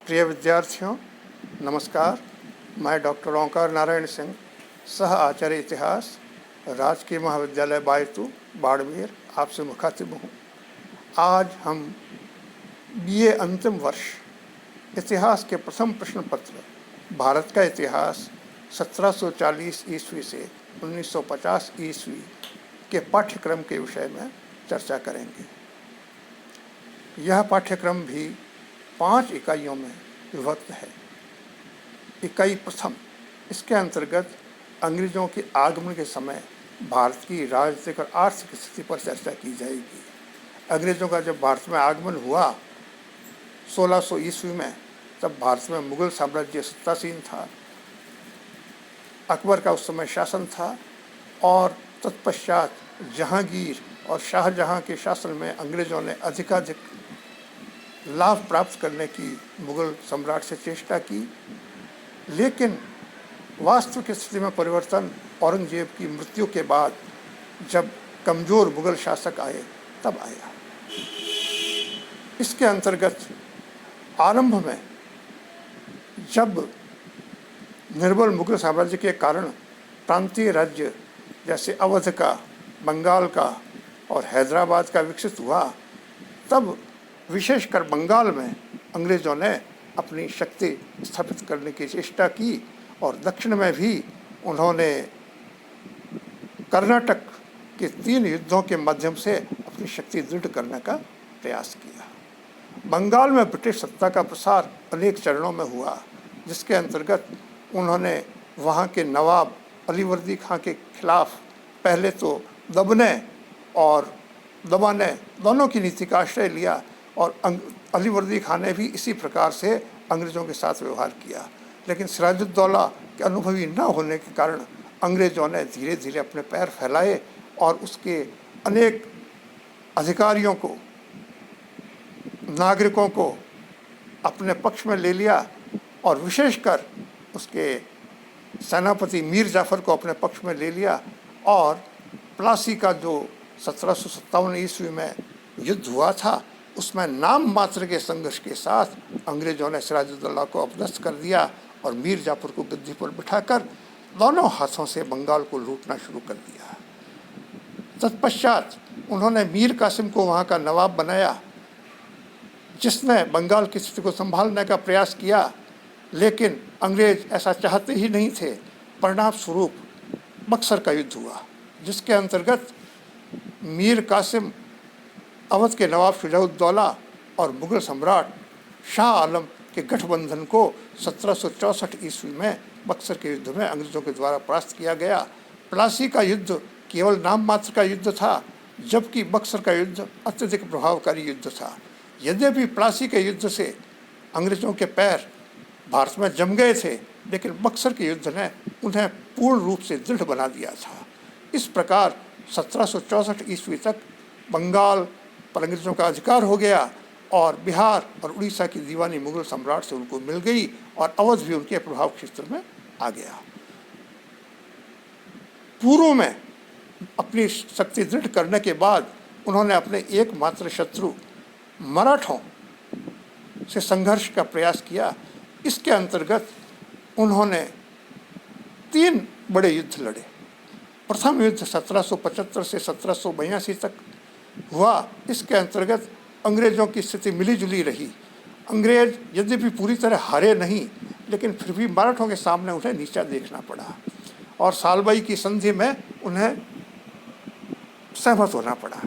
प्रिय विद्यार्थियों, नमस्कार। मैं डॉक्टर ओंकार नारायण सिंह, सह आचार्य इतिहास, राजकीय महाविद्यालय बायतू, बाड़मेर, आपसे मुखातिब हूँ। आज हम बीए अंतिम वर्ष इतिहास के प्रथम प्रश्न पत्र भारत का इतिहास 1740 ईस्वी से 1950 ईस्वी के पाठ्यक्रम के विषय में चर्चा करेंगे। यह पाठ्यक्रम भी 5 इकाइयों में विभक्त है। इकाई प्रथम, इसके अंतर्गत अंग्रेजों के आगमन के समय भारत की राजनीतिक और आर्थिक स्थिति पर चर्चा की जाएगी। अंग्रेजों का जब भारत में आगमन हुआ 1600 ईस्वी में, तब भारत में मुगल साम्राज्य सत्तासीन था। अकबर का उस समय शासन था और तत्पश्चात जहांगीर और शाहजहां के शासन में अंग्रेजों ने अधिकाधिक लाभ प्राप्त करने की मुगल सम्राट से चेष्टा की, लेकिन वास्तविक स्थिति में परिवर्तन औरंगजेब की मृत्यु के बाद जब कमज़ोर मुगल शासक आए तब आया। इसके अंतर्गत आरंभ में जब निर्बल मुगल साम्राज्य के कारण प्रांतीय राज्य जैसे अवध का, बंगाल का और हैदराबाद का विकसित हुआ, तब विशेषकर बंगाल में अंग्रेज़ों ने अपनी शक्ति स्थापित करने की चेष्टा की और दक्षिण में भी उन्होंने कर्नाटक के 3 युद्धों के माध्यम से अपनी शक्ति दृढ़ करने का प्रयास किया। बंगाल में ब्रिटिश सत्ता का प्रसार अनेक चरणों में हुआ, जिसके अंतर्गत उन्होंने वहाँ के नवाब अलीवर्दी खां के खिलाफ पहले तो दबने और दबाने दोनों की नीति का आश्रय लिया और अलीवर्दी खान ने भी इसी प्रकार से अंग्रेज़ों के साथ व्यवहार किया। लेकिन सिराजुद्दौला के अनुभवी न होने के कारण अंग्रेज़ों ने धीरे धीरे अपने पैर फैलाए और उसके अनेक अधिकारियों को, नागरिकों को अपने पक्ष में ले लिया और विशेषकर उसके सेनापति मीर जाफ़र को अपने पक्ष में ले लिया। और प्लासी का जो 1757 ईस्वी में युद्ध हुआ था, उसमें नाम मात्र के संघर्ष के साथ अंग्रेज़ों ने सिराजुद्दौला को अपदस्थ कर दिया और मीर जाफ़र को गद्दी पर बिठाकर दोनों हाथों से बंगाल को लूटना शुरू कर दिया। तत्पश्चात उन्होंने मीर कासिम को वहाँ का नवाब बनाया, जिसने बंगाल की स्थिति को संभालने का प्रयास किया, लेकिन अंग्रेज ऐसा चाहते ही नहीं थे। परिणाम स्वरूप बक्सर का युद्ध हुआ, जिसके अंतर्गत मीर कासिम अवध के नवाब शुजाउद्दौला और मुगल सम्राट शाह आलम के गठबंधन को 1764 ईस्वी में बक्सर के युद्ध में अंग्रेज़ों के द्वारा परास्त किया गया। प्लासी का युद्ध केवल नाम मात्र का युद्ध था, जबकि बक्सर का युद्ध अत्यधिक प्रभावकारी युद्ध था। यद्यपि प्लासी के युद्ध से अंग्रेज़ों के पैर भारत में जम गए थे, लेकिन बक्सर के युद्ध ने उन्हें पूर्ण रूप से दृढ़ बना दिया था। इस प्रकार 1764 ईस्वी तक बंगाल पर अंग्रेज़ों का अधिकार हो गया और बिहार और उड़ीसा की दीवानी मुगल सम्राट से उनको मिल गई और अवध भी उनके प्रभाव क्षेत्र में आ गया। पूर्व में अपनी शक्ति दृढ़ करने के बाद उन्होंने अपने एकमात्र शत्रु मराठों से संघर्ष का प्रयास किया। इसके अंतर्गत उन्होंने 3 बड़े युद्ध लड़े। प्रथम युद्ध 1775 से 1782 तक हुआ। इसके अंतर्गत अंग्रेज़ों की स्थिति मिली जुली रही। अंग्रेज यद्यपि पूरी तरह हारे नहीं, लेकिन फिर भी मराठों के सामने उन्हें नीचा देखना पड़ा और सालबाई की संधि में उन्हें सहमत होना पड़ा।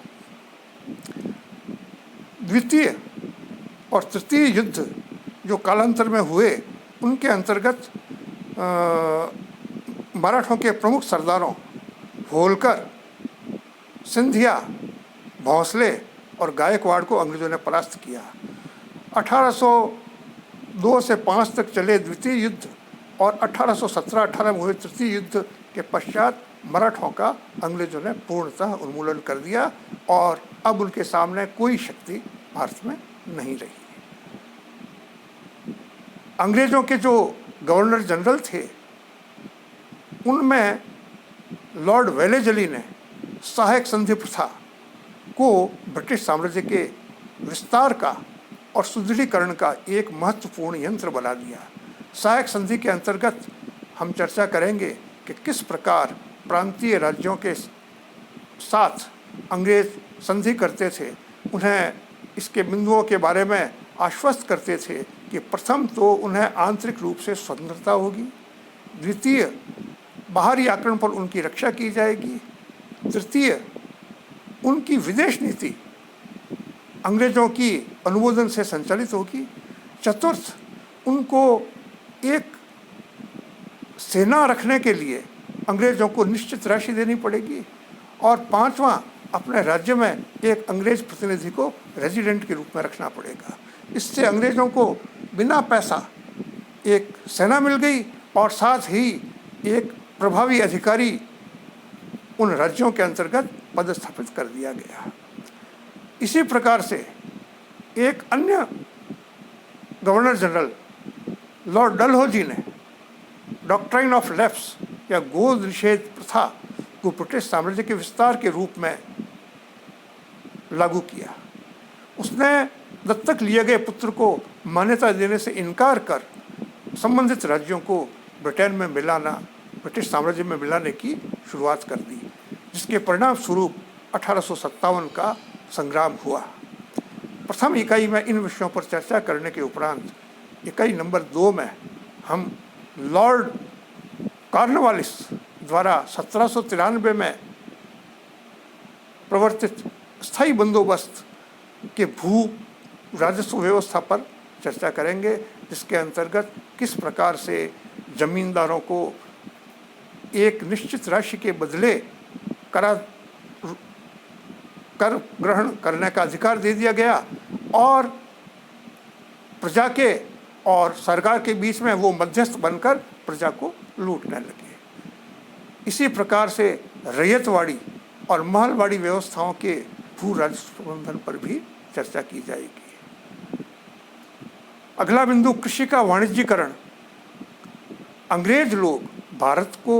द्वितीय और तृतीय युद्ध जो कालांतर में हुए, उनके अंतर्गत मराठों के प्रमुख सरदारों होलकर, सिंधिया, भोंसले और गायकवाड़ को अंग्रेज़ों ने परास्त किया। 1802 से 5 तक चले द्वितीय युद्ध और 1817-18 में हुए तृतीय युद्ध के पश्चात मराठों का अंग्रेज़ों ने पूर्णतः उन्मूलन कर दिया और अब उनके सामने कोई शक्ति भारत में नहीं रही। अंग्रेज़ों के जो गवर्नर जनरल थे, उनमें लॉर्ड वेलेजली ने सहायक संधि प्रथा को ब्रिटिश साम्राज्य के विस्तार का और सुदृढ़ीकरण का एक महत्वपूर्ण यंत्र बना दिया। सहायक संधि के अंतर्गत हम चर्चा करेंगे कि किस प्रकार प्रांतीय राज्यों के साथ अंग्रेज संधि करते थे, उन्हें इसके बिंदुओं के बारे में आश्वस्त करते थे कि प्रथम तो उन्हें आंतरिक रूप से स्वतंत्रता होगी, द्वितीय बाहरी आक्रमण पर उनकी रक्षा की जाएगी, तृतीय उनकी विदेश नीति अंग्रेजों की अनुमोदन से संचालित होगी, चतुर्थ उनको एक सेना रखने के लिए अंग्रेजों को निश्चित राशि देनी पड़ेगी, और पांचवा अपने राज्य में एक अंग्रेज प्रतिनिधि को रेजिडेंट के रूप में रखना पड़ेगा। इससे अंग्रेजों को बिना पैसा एक सेना मिल गई और साथ ही एक प्रभावी अधिकारी उन राज्यों के अंतर्गत पदस्थापित कर दिया गया। इसी प्रकार से एक अन्य गवर्नर जनरल लॉर्ड डलहौजी ने डॉक्ट्राइन ऑफ लैप्स या गोद निषेध प्रथा को ब्रिटिश साम्राज्य के विस्तार के रूप में लागू किया। उसने दत्तक लिए गए पुत्र को मान्यता देने से इनकार कर संबंधित राज्यों को ब्रिटिश साम्राज्य में मिलाने की शुरुआत कर दी, जिसके परिणाम स्वरूप 1857 का संग्राम हुआ। प्रथम इकाई में इन विषयों पर चर्चा करने के उपरांत इकाई नंबर 2 में हम लॉर्ड कॉर्नवालिस द्वारा 1793 में प्रवर्तित स्थायी बंदोबस्त के भू राजस्व व्यवस्था पर चर्चा करेंगे, जिसके अंतर्गत किस प्रकार से जमींदारों को एक निश्चित राशि के बदले कर ग्रहण करने का अधिकार दे दिया गया और प्रजा के और सरकार के बीच में वो मध्यस्थ बनकर प्रजा को लूटने लगे। इसी प्रकार से रैयतवाड़ी और महलवाड़ी व्यवस्थाओं के भू राजस्व प्रबंधन पर भी चर्चा की जाएगी। अगला बिंदु कृषि का वाणिज्यीकरण। अंग्रेज लोग भारत को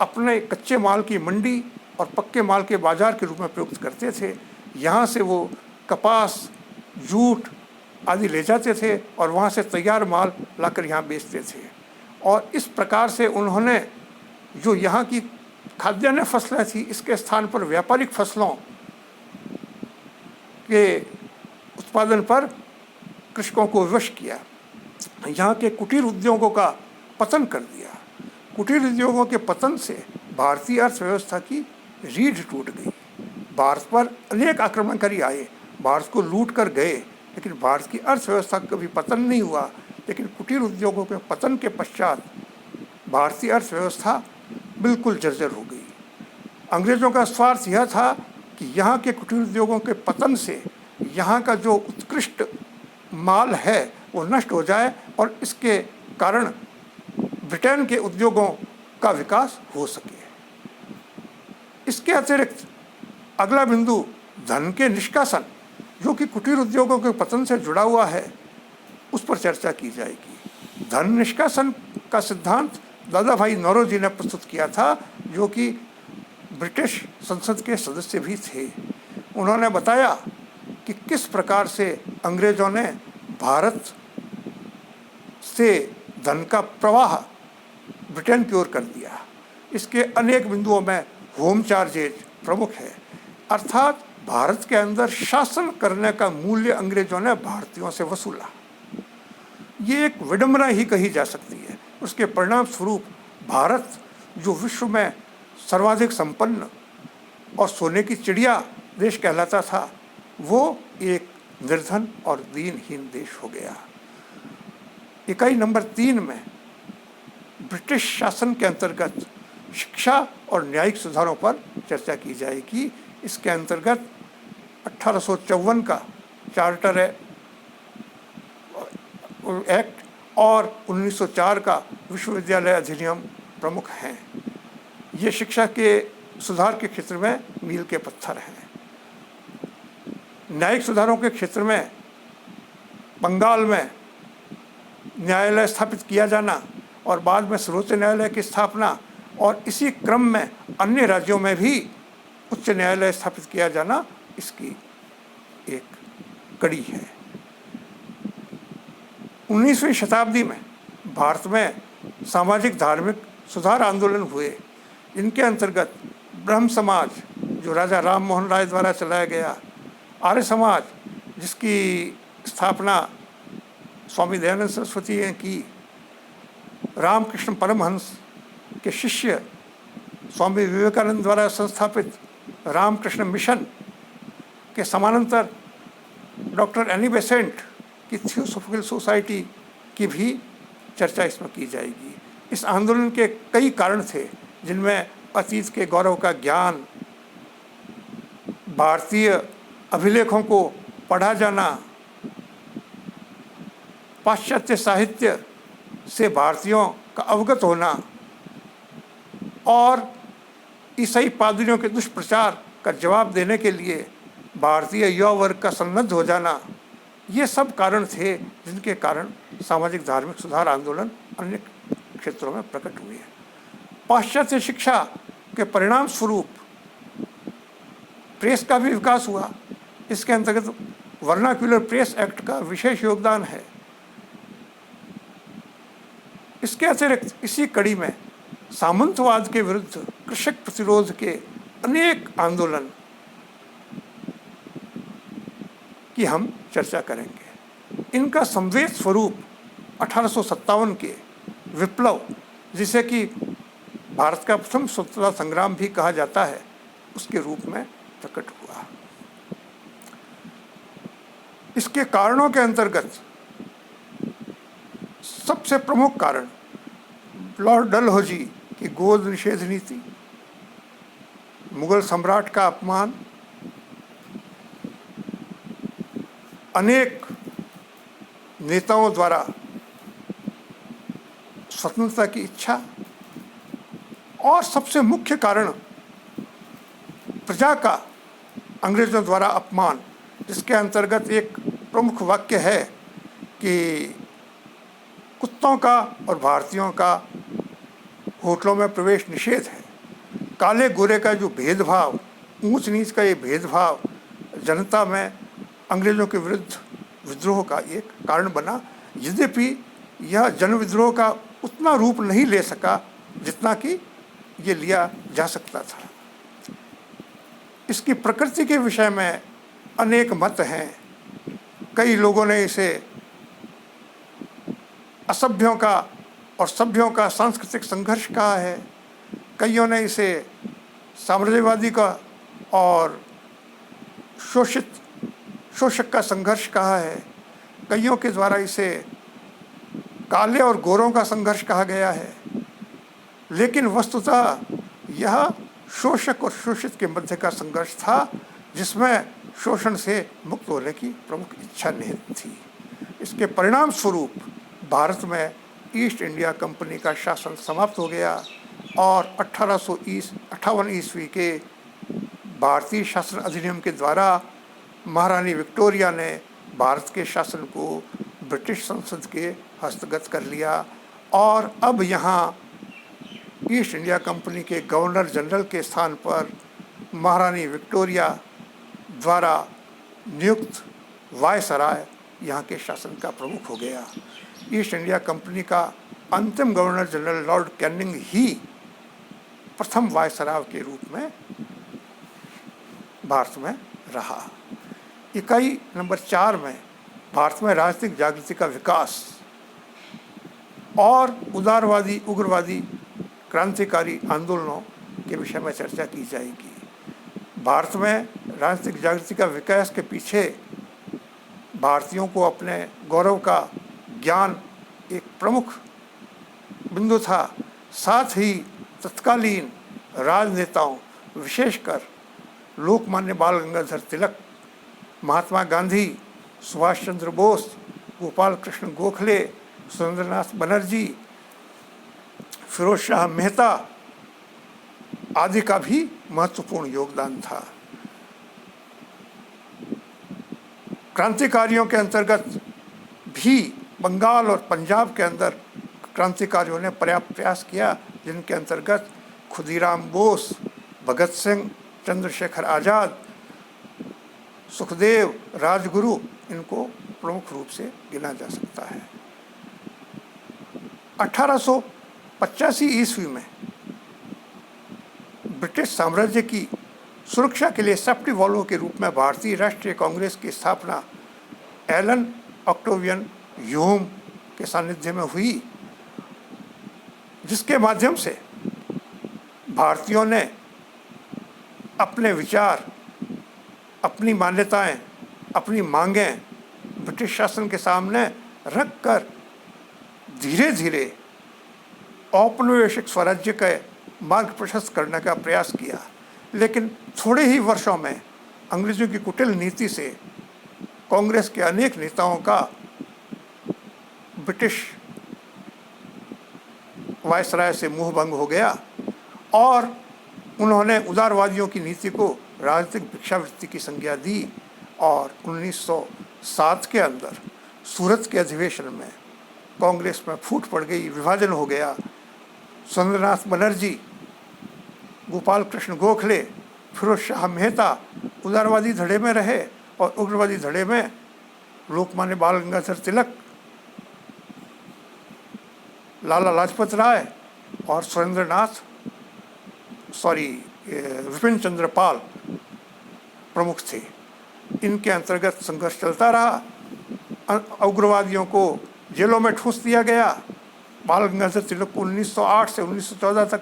अपने कच्चे माल की मंडी और पक्के माल के बाजार के रूप में प्रयुक्त करते थे। यहाँ से वो कपास, जूट आदि ले जाते थे और वहाँ से तैयार माल लाकर यहाँ बेचते थे, और इस प्रकार से उन्होंने जो यहाँ की खाद्यान्न फसलें थी, इसके स्थान पर व्यापारिक फसलों के उत्पादन पर कृषकों को विवश किया। यहाँ के कुटीर उद्योगों का पतन कर दिया। कुटीर उद्योगों के पतन से भारतीय अर्थव्यवस्था की रीढ़ टूट गई। भारत पर अनेक आक्रमणकारी आए, भारत को लूट कर गए, लेकिन भारत की अर्थव्यवस्था का कभी पतन नहीं हुआ। लेकिन कुटीर उद्योगों के पतन के पश्चात भारतीय अर्थव्यवस्था बिल्कुल जर्जर हो गई। अंग्रेज़ों का स्वार्थ यह था कि यहाँ के कुटीर उद्योगों के पतन से यहाँ का जो उत्कृष्ट माल है वो नष्ट हो जाए और इसके कारण ब्रिटेन के उद्योगों का विकास हो सके। इसके अतिरिक्त अगला बिंदु धन के निष्कासन, जो कि कुटीर उद्योगों के पतन से जुड़ा हुआ है, उस पर चर्चा की जाएगी। धन निष्कासन का सिद्धांत दादा भाई नौरोजी ने प्रस्तुत किया था, जो कि ब्रिटिश संसद के सदस्य भी थे। उन्होंने बताया कि किस प्रकार से अंग्रेज़ों ने भारत से धन का प्रवाह ब्रिटेन की ओर कर दिया। इसके अनेक बिंदुओं में होम चार्जेज प्रमुख है, अर्थात भारत के अंदर शासन करने का मूल्य अंग्रेज़ों ने भारतीयों से वसूला। ये एक विडंबना ही कही जा सकती है। उसके परिणाम स्वरूप भारत, जो विश्व में सर्वाधिक संपन्न और सोने की चिड़िया देश कहलाता था, वो एक निर्धन और दीनहीन देश हो गया। इकाई नंबर 3 में ब्रिटिश शासन के अंतर्गत शिक्षा और न्यायिक सुधारों पर चर्चा की जाएगी। इसके अंतर्गत 1854 का चार्टर एक्ट और 1904 का विश्वविद्यालय अधिनियम प्रमुख हैं। ये शिक्षा के सुधार के क्षेत्र में मील के पत्थर हैं। न्यायिक सुधारों के क्षेत्र में बंगाल में न्यायालय स्थापित किया जाना और बाद में सर्वोच्च न्यायालय की स्थापना, और इसी क्रम में अन्य राज्यों में भी उच्च न्यायालय स्थापित किया जाना इसकी एक कड़ी है। 19वीं शताब्दी में भारत में सामाजिक धार्मिक सुधार आंदोलन हुए। इनके अंतर्गत ब्रह्म समाज, जो राजा राम मोहन राय द्वारा चलाया गया, आर्य समाज, जिसकी स्थापना स्वामी दयानंद सरस्वती ने की, रामकृष्ण परमहंस के शिष्य स्वामी विवेकानंद द्वारा संस्थापित रामकृष्ण मिशन के समानांतर डॉक्टर एनी बेसेंट की थियोसॉफिकल सोसाइटी की भी चर्चा इसमें की जाएगी। इस आंदोलन के कई कारण थे, जिनमें अतीत के गौरव का ज्ञान, भारतीय अभिलेखों को पढ़ा जाना, पाश्चात्य साहित्य से भारतीयों का अवगत होना और ईसाई पादरियों के दुष्प्रचार का जवाब देने के लिए भारतीय युवा वर्ग का सन्नद्ध हो जाना, ये सब कारण थे जिनके कारण सामाजिक धार्मिक सुधार आंदोलन अन्य क्षेत्रों में प्रकट हुए। पाश्चात्य शिक्षा के परिणाम स्वरूप प्रेस का भी विकास हुआ। इसके अंतर्गत वर्नाक्युलर प्रेस एक्ट का विशेष योगदान है। इसके अतिरिक्त इसी कड़ी में सामंतवाद के विरुद्ध कृषक प्रतिरोध के अनेक आंदोलन की हम चर्चा करेंगे। इनका संवेद स्वरूप 1857 के विप्लव, जिसे कि भारत का प्रथम स्वतंत्रता संग्राम भी कहा जाता है, उसके रूप में प्रकट हुआ। इसके कारणों के अंतर्गत सबसे प्रमुख कारण लॉर्ड डलहौजी की गोद निषेध नीति, मुगल सम्राट का अपमान, अनेक नेताओं द्वारा स्वतंत्रता की इच्छा और सबसे मुख्य कारण प्रजा का अंग्रेजों द्वारा अपमान, जिसके अंतर्गत एक प्रमुख वाक्य है कि कुत्तों का और भारतीयों का होटलों में प्रवेश निषेध है। काले गोरे का जो भेदभाव, ऊंच नीच का ये भेदभाव जनता में अंग्रेज़ों के विरुद्ध विद्रोह का एक कारण बना। यद्यपि यह जन विद्रोह का उतना रूप नहीं ले सका जितना कि ये लिया जा सकता था। इसकी प्रकृति के विषय में अनेक मत हैं। कई लोगों ने इसे असभ्यों का और सभ्यों का सांस्कृतिक संघर्ष कहा है। कईयों ने इसे साम्राज्यवादी का और शोषक का संघर्ष कहा है। कईयों के द्वारा इसे काले और गोरों का संघर्ष कहा गया है। लेकिन वस्तुतः यह शोषक और शोषित के मध्य का संघर्ष था, जिसमें शोषण से मुक्त होने की प्रमुख इच्छा निहित थी। इसके परिणाम स्वरूप भारत में ईस्ट इंडिया कंपनी का शासन समाप्त हो गया और 1858 ईस्वी के भारतीय शासन अधिनियम के द्वारा महारानी विक्टोरिया ने भारत के शासन को ब्रिटिश संसद के हस्तगत कर लिया और अब यहाँ ईस्ट इंडिया कंपनी के गवर्नर जनरल के स्थान पर महारानी विक्टोरिया द्वारा नियुक्त वायसराय यहाँ के शासन का प्रमुख हो गया। ईस्ट इंडिया कंपनी का अंतिम गवर्नर जनरल लॉर्ड कैनिंग ही प्रथम वायसराय के रूप में भारत में रहा। इकाई नंबर 4 में भारत में राजनीतिक जागृति का विकास और उदारवादी उग्रवादी क्रांतिकारी आंदोलनों के विषय में चर्चा की जाएगी। भारत में राजनीतिक जागृति का विकास के पीछे भारतीयों को अपने गौरव का ज्ञान एक प्रमुख बिंदु था। साथ ही तत्कालीन राजनेताओं, विशेषकर लोकमान्य बाल गंगाधर तिलक, महात्मा गांधी, सुभाष चंद्र बोस, गोपाल कृष्ण गोखले, सुरेंद्रनाथ बनर्जी, फिरोज शाह मेहता आदि का भी महत्वपूर्ण योगदान था। क्रांतिकारियों के अंतर्गत भी बंगाल और पंजाब के अंदर क्रांतिकारियों ने पर्याप्त प्रयास किया, जिनके अंतर्गत खुदीराम बोस, भगत सिंह, चंद्रशेखर आज़ाद, सुखदेव, राजगुरु, इनको प्रमुख रूप से गिना जा सकता है। 1885 ईस्वी में ब्रिटिश साम्राज्य की सुरक्षा के लिए सेफ्टी वॉल्व के रूप में भारतीय राष्ट्रीय कांग्रेस की स्थापना एलन ऑक्टेवियन ह्यूम के सानिध्य में हुई, जिसके माध्यम से भारतीयों ने अपने विचार, अपनी मान्यताएं, अपनी मांगें ब्रिटिश शासन के सामने रखकर धीरे धीरे औपनिवेशिक स्वराज्य के मार्ग प्रशस्त करने का प्रयास किया। लेकिन थोड़े ही वर्षों में अंग्रेजों की कुटिल नीति से कांग्रेस के अनेक नेताओं का ब्रिटिश वायसराय से मुंह भंग हो गया और उन्होंने उदारवादियों की नीति को राजनीतिक भिक्षावृत्ति की संज्ञा दी और 1907 के अंदर सूरत के अधिवेशन में कांग्रेस में फूट पड़ गई, विभाजन हो गया। सुरेंद्रनाथ बनर्जी, गोपाल कृष्ण गोखले, फिरोज शाह मेहता उदारवादी धड़े में रहे और उग्रवादी धड़े में लोकमान्य बाल गंगाधर तिलक, लाला लाजपत राय और विपिन चंद्र पाल प्रमुख थे। इनके अंतर्गत संघर्ष चलता रहा। उग्रवादियों को जेलों में ठूंस दिया गया। बाल गंगाधर तिलक को 1908 से 1914 तक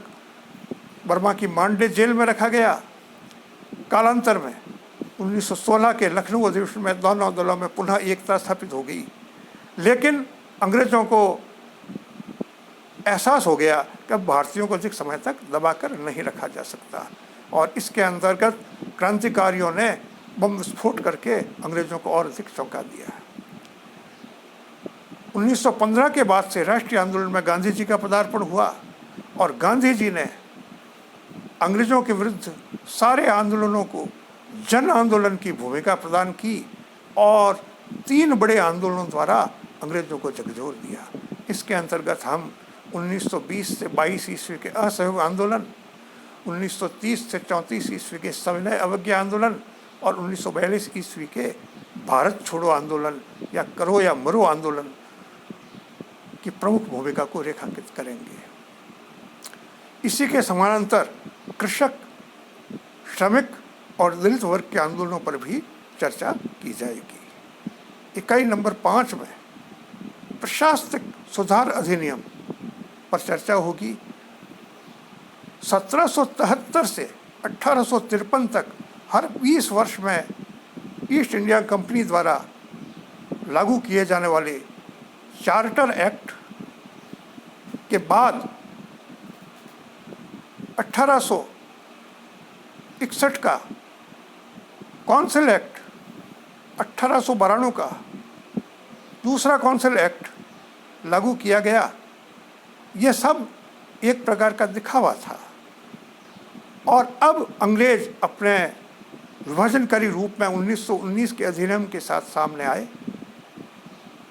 बर्मा की मांडे जेल में रखा गया। कालांतर में 1916 के लखनऊ अधिवेशन में दोनों दलों में पुनः एकता स्थापित हो गई। लेकिन अंग्रेजों को एहसास हो गया कि अब भारतीयों को अधिक समय तक दबाकर नहीं रखा जा सकता और इसके अंतर्गत क्रांतिकारियों ने बम विस्फोट करके अंग्रेजों को और अधिक चौंका दिया। 1915 के बाद से राष्ट्रीय आंदोलन में गांधी जी का पदार्पण हुआ और गांधी जी ने अंग्रेजों के विरुद्ध सारे आंदोलनों को जन आंदोलन की भूमिका प्रदान की और 3 बड़े आंदोलनों द्वारा अंग्रेजों को झकझोर दिया। इसके अंतर्गत हम 1920 से 22 ईस्वी के असहयोग आंदोलन, 1930 से 34 ईस्वी के सविनय अवज्ञा आंदोलन और 1942 ईस्वी के भारत छोड़ो आंदोलन या करो या मरो आंदोलन की प्रमुख भूमिका को रेखांकित करेंगे। इसी के समानांतर कृषक, श्रमिक और दलित वर्ग के आंदोलनों पर भी चर्चा की जाएगी। इकाई नंबर 5 में प्रशासनिक सुधार अधिनियम पर चर्चा होगी। 1773 से 1853 तक हर 20 वर्ष में ईस्ट इंडिया कंपनी द्वारा लागू किए जाने वाले चार्टर एक्ट के बाद 1861 का कौंसिल एक्ट, 1892 का दूसरा कौंसिल एक्ट लागू किया गया। यह सब एक प्रकार का दिखावा था और अब अंग्रेज अपने विभाजनकारी रूप में 1919 के अधिनियम के साथ सामने आए।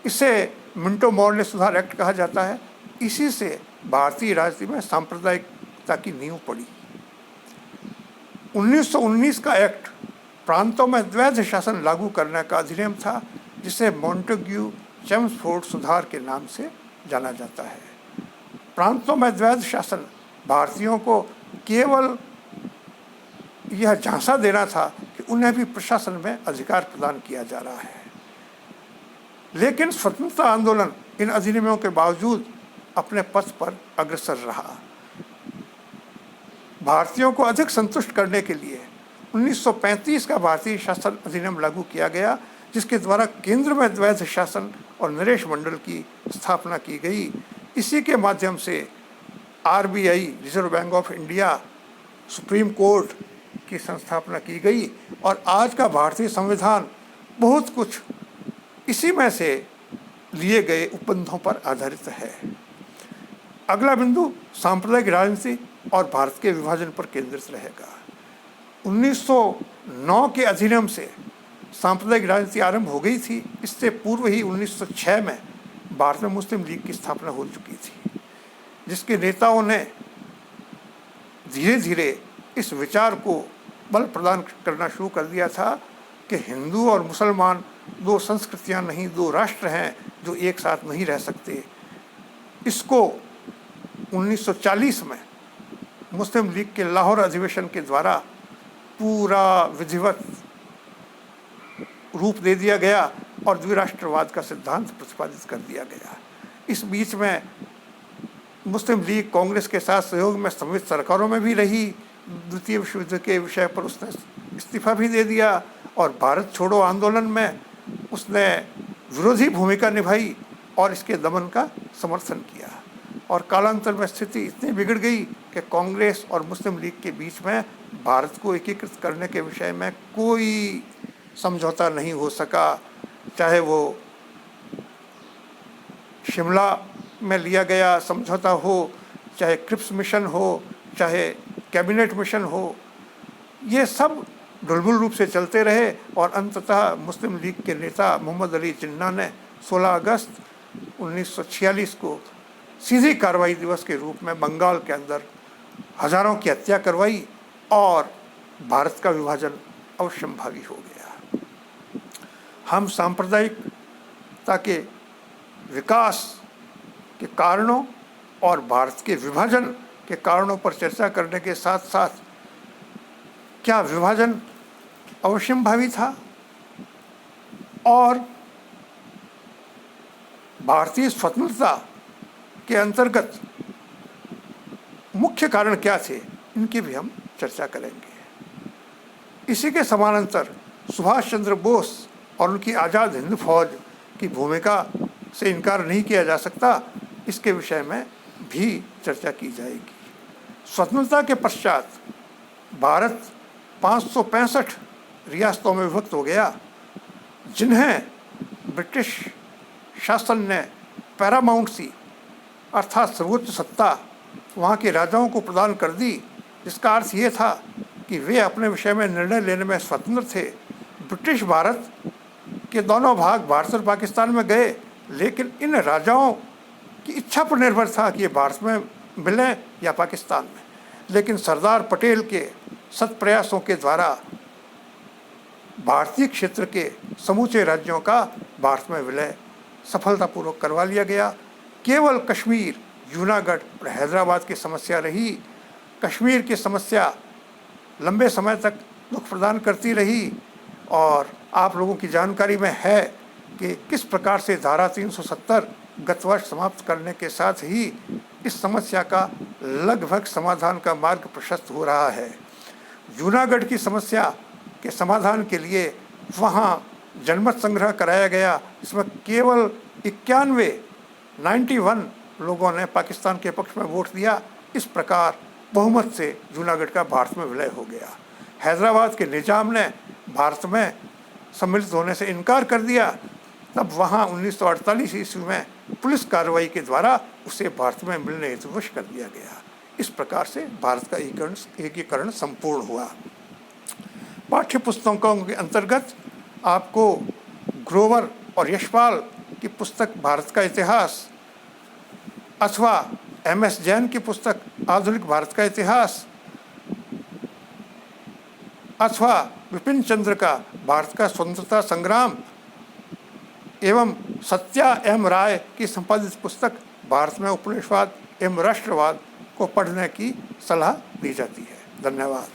इसे मिंटो मॉर्ले सुधार एक्ट कहा जाता है। इसी से भारतीय राजनीति में सांप्रदायिकता की नींव पड़ी। 1919 का एक्ट प्रांतों में द्वैध शासन लागू करने का अधिनियम था, जिसे मॉन्टेग्यू चेम्सफोर्ड सुधार के नाम से जाना जाता है। प्रांतों में द्वैध शासन भारतीयों को केवल यह झांसा देना था कि उन्हें भी प्रशासन में अधिकार प्रदान किया जा रहा है। लेकिन स्वतंत्रता आंदोलन इन अधिनियमों के बावजूद अपने पथ पर अग्रसर रहा। भारतीयों को अधिक संतुष्ट करने के लिए 1935 का भारतीय शासन अधिनियम लागू किया गया, जिसके द्वारा केंद्र में द्वैध शासन और नरेश मंडल की स्थापना की गई। इसी के माध्यम से RBI, reserve bank of India, supreme court की संस्थापना की गई और आज का भारतीय संविधान बहुत कुछ इसी में से लिए गए उपबंधों पर आधारित है। अगला बिंदु सांप्रदायिक राजनीति और भारत के विभाजन पर केंद्रित रहेगा। 1909 के अधिनियम से सांप्रदायिक राजनीति आरंभ हो गई थी। इससे पूर्व ही 1906 में भारत में मुस्लिम लीग की स्थापना हो चुकी थी, जिसके नेताओं ने धीरे धीरे इस विचार को बल प्रदान करना शुरू कर दिया था कि हिंदू और मुसलमान 2 संस्कृतियां नहीं, 2 राष्ट्र हैं जो एक साथ नहीं रह सकते। इसको 1940 में मुस्लिम लीग के लाहौर अधिवेशन के द्वारा पूरा विधिवत रूप दे दिया गया और द्विराष्ट्रवाद का सिद्धांत प्रतिपादित कर दिया गया। इस बीच में मुस्लिम लीग कांग्रेस के साथ सहयोग में संयुक्त सरकारों में भी रही। द्वितीय विश्व युद्ध के विषय पर उसने इस्तीफा भी दे दिया और भारत छोड़ो आंदोलन में उसने विरोधी भूमिका निभाई और इसके दमन का समर्थन किया। और कालांतर में स्थिति इतनी बिगड़ गई कि कांग्रेस और मुस्लिम लीग के बीच में भारत को एकीकृत करने के विषय में कोई समझौता नहीं हो सका। चाहे वो शिमला में लिया गया समझौता हो, चाहे क्रिप्स मिशन हो, चाहे कैबिनेट मिशन हो, ये सब ढुलमुल रूप से चलते रहे और अंततः मुस्लिम लीग के नेता मोहम्मद अली जिन्ना ने 16 अगस्त 1946 को सीधी कार्रवाई दिवस के रूप में बंगाल के अंदर हजारों की हत्या करवाई और भारत का विभाजन अवश्यंभावी हो गया। हम सांप्रदायिकता के विकास के कारणों और भारत के विभाजन के कारणों पर चर्चा करने के साथ साथ क्या विभाजन अवश्यंभावी था और भारतीय स्वतंत्रता के अंतर्गत मुख्य कारण क्या थे, इनकी भी हम चर्चा करेंगे। इसी के समानांतर सुभाष चंद्र बोस और उनकी आज़ाद हिंद फौज की भूमिका से इनकार नहीं किया जा सकता, इसके विषय में भी चर्चा की जाएगी। स्वतंत्रता के पश्चात भारत 565 रियासतों में विभक्त हो गया, जिन्हें ब्रिटिश शासन ने पैरामाउंसी अर्थात सर्वोच्च सत्ता वहाँ के राजाओं को प्रदान कर दी, जिसका अर्थ ये था कि वे अपने विषय में निर्णय लेने में स्वतंत्र थे। ब्रिटिश भारत के दोनों भाग भारत और पाकिस्तान में गए, लेकिन इन राजाओं की इच्छा पर निर्भर था कि ये भारत में मिलें या पाकिस्तान में। लेकिन सरदार पटेल के सत प्रयासों के द्वारा भारतीय क्षेत्र के समूचे राज्यों का भारत में विलय सफलतापूर्वक करवा लिया गया। केवल कश्मीर, जूनागढ़ और हैदराबाद की समस्या रही। कश्मीर की समस्या लंबे समय तक दुख प्रदान करती रही और आप लोगों की जानकारी में है कि किस प्रकार से धारा 370 गत वर्ष समाप्त करने के साथ ही इस समस्या का लगभग समाधान का मार्ग प्रशस्त हो रहा है। जूनागढ़ की समस्या के समाधान के लिए वहाँ जनमत संग्रह कराया गया, इसमें केवल 91 लोगों ने पाकिस्तान के पक्ष में वोट दिया। इस प्रकार बहुमत से जूनागढ़ का भारत में विलय हो गया। हैदराबाद के निजाम ने भारत में सम्मिलित होने से इनकार कर दिया, तब वहाँ 1948 ईस्वी में पुलिस कार्रवाई के द्वारा उसे भारत में मिलने हेतु विवश कर दिया गया। इस प्रकार से भारत का एकीकरण संपूर्ण हुआ। पाठ्य पुस्तकों के अंतर्गत आपको ग्रोवर और यशपाल की पुस्तक भारत का इतिहास अथवा MS जैन की पुस्तक आधुनिक भारत का इतिहास अथवा विपिन चंद्र का भारत का स्वतंत्रता संग्राम एवं सत्या M राय की संपादित पुस्तक भारत में उपनिवेशवाद एवं राष्ट्रवाद को पढ़ने की सलाह दी जाती है। धन्यवाद।